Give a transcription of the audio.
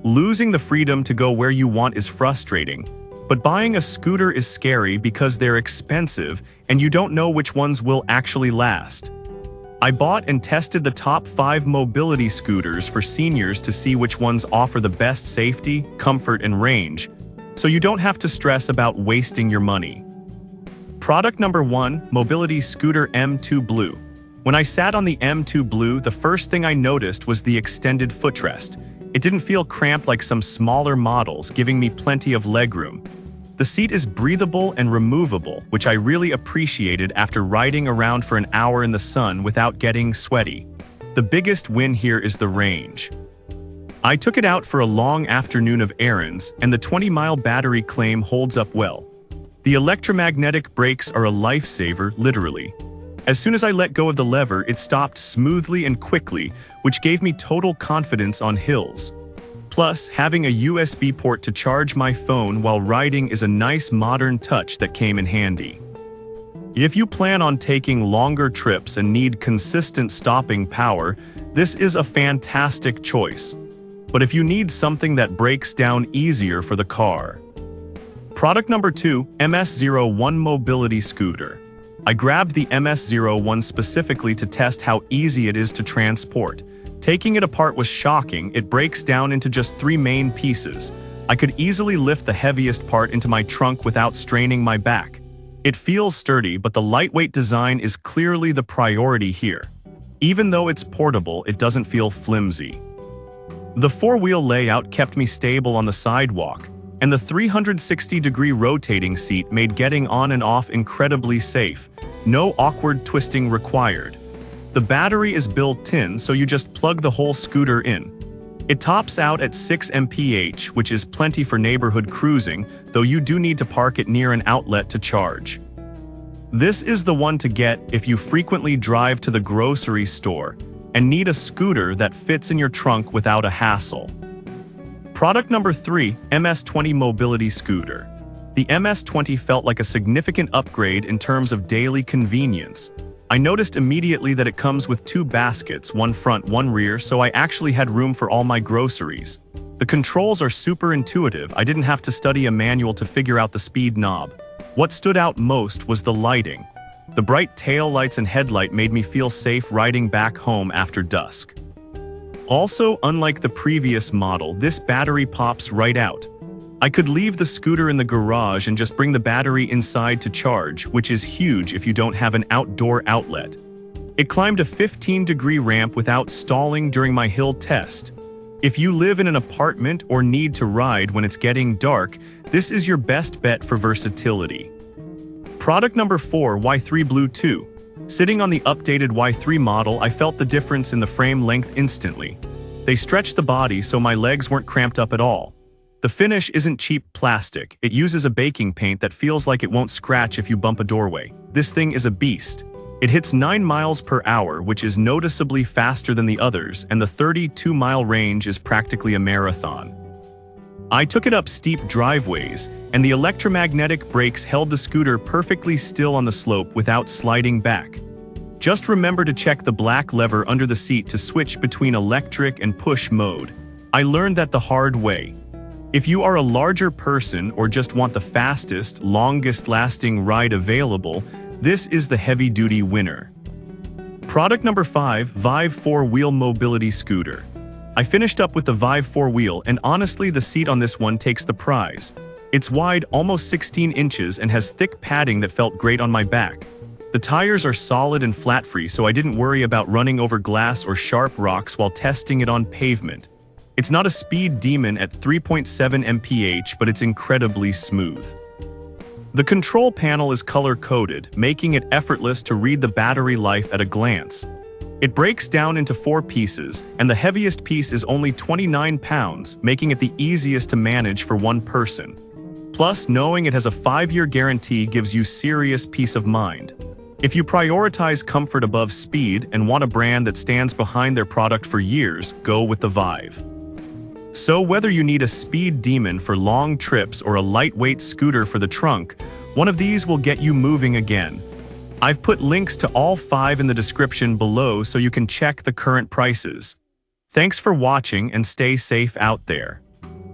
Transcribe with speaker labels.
Speaker 1: Losing the freedom to go where you want is frustrating, but buying a scooter is scary because they're expensive and you don't know which ones will actually last. I bought and tested the top 5 mobility scooters for seniors to see which ones offer the best safety, comfort, and range, so you don't have to stress about wasting your money. Product number 1, Mobility Scooter M2 Blue. When I sat on the M2 Blue, the first thing I noticed was the extended footrest. It didn't feel cramped like some smaller models, giving me plenty of legroom. The seat is breathable and removable, which I really appreciated after riding around for an hour in the sun without getting sweaty. The biggest win here is the range. I took it out for a long afternoon of errands, and the 20-mile battery claim holds up well. The electromagnetic brakes are a lifesaver, literally. As soon as I let go of the lever, it stopped smoothly and quickly, which gave me total confidence on hills. Plus, having a USB port to charge my phone while riding is a nice modern touch that came in handy. If you plan on taking longer trips and need consistent stopping power, this is a fantastic choice. But if you need something that breaks down easier for the car. Product number 2, MS01 Mobility Scooter. I grabbed the MS01 specifically to test how easy it is to transport. Taking it apart was shocking. It breaks down into just 3 main pieces. I could easily lift the heaviest part into my trunk without straining my back. It feels sturdy, but the lightweight design is clearly the priority here. Even though it's portable, it doesn't feel flimsy. The 4-wheel layout kept me stable on the sidewalk, and the 360-degree rotating seat made getting on and off incredibly safe. No awkward twisting required. The battery is built in, so you just plug the whole scooter in. It tops out at 6 mph, which is plenty for neighborhood cruising, though you do need to park it near an outlet to charge. This is the one to get if you frequently drive to the grocery store and need a scooter that fits in your trunk without a hassle. Product number 3, MS20 Mobility Scooter. The MS20 felt like a significant upgrade in terms of daily convenience. I noticed immediately that it comes with 2 baskets, one front, one rear, so I actually had room for all my groceries. The controls are super intuitive. I didn't have to study a manual to figure out the speed knob. What stood out most was the lighting. The bright tail lights and headlight made me feel safe riding back home after dusk. Also, unlike the previous model, this battery pops right out. I could leave the scooter in the garage and just bring the battery inside to charge, which is huge if you don't have an outdoor outlet. It climbed a 15-degree ramp without stalling during my hill test. If you live in an apartment or need to ride when it's getting dark, this is your best bet for versatility. Product number 4, Y3 Blue 2. Sitting on the updated Y3 model, I felt the difference in the frame length instantly. They stretched the body so my legs weren't cramped up at all. The finish isn't cheap plastic. It uses a baking paint that feels like it won't scratch if you bump a doorway. This thing is a beast. It hits 9 miles per hour, which is noticeably faster than the others, and the 32-mile range is practically a marathon. I took it up steep driveways, and the electromagnetic brakes held the scooter perfectly still on the slope without sliding back. Just remember to check the black lever under the seat to switch between electric and push mode. I learned that the hard way. If you are a larger person or just want the fastest, longest-lasting ride available, this is the heavy-duty winner. Product number 5, Vive 4-wheel Mobility Scooter. I finished up with the Vive 4-wheel, and honestly, the seat on this one takes the prize. It's wide, almost 16 inches, and has thick padding that felt great on my back. The tires are solid and flat-free, so I didn't worry about running over glass or sharp rocks while testing it on pavement. It's not a speed demon at 3.7 mph, but it's incredibly smooth. The control panel is color-coded, making it effortless to read the battery life at a glance. It breaks down into 4 pieces, and the heaviest piece is only 29 pounds, making it the easiest to manage for one person. Plus, knowing it has a 5-year guarantee gives you serious peace of mind. If you prioritize comfort above speed and want a brand that stands behind their product for years, go with the Vive. So whether you need a speed demon for long trips or a lightweight scooter for the trunk, one of these will get you moving again. I've put links to all 5 in the description below so you can check the current prices. Thanks for watching and stay safe out there.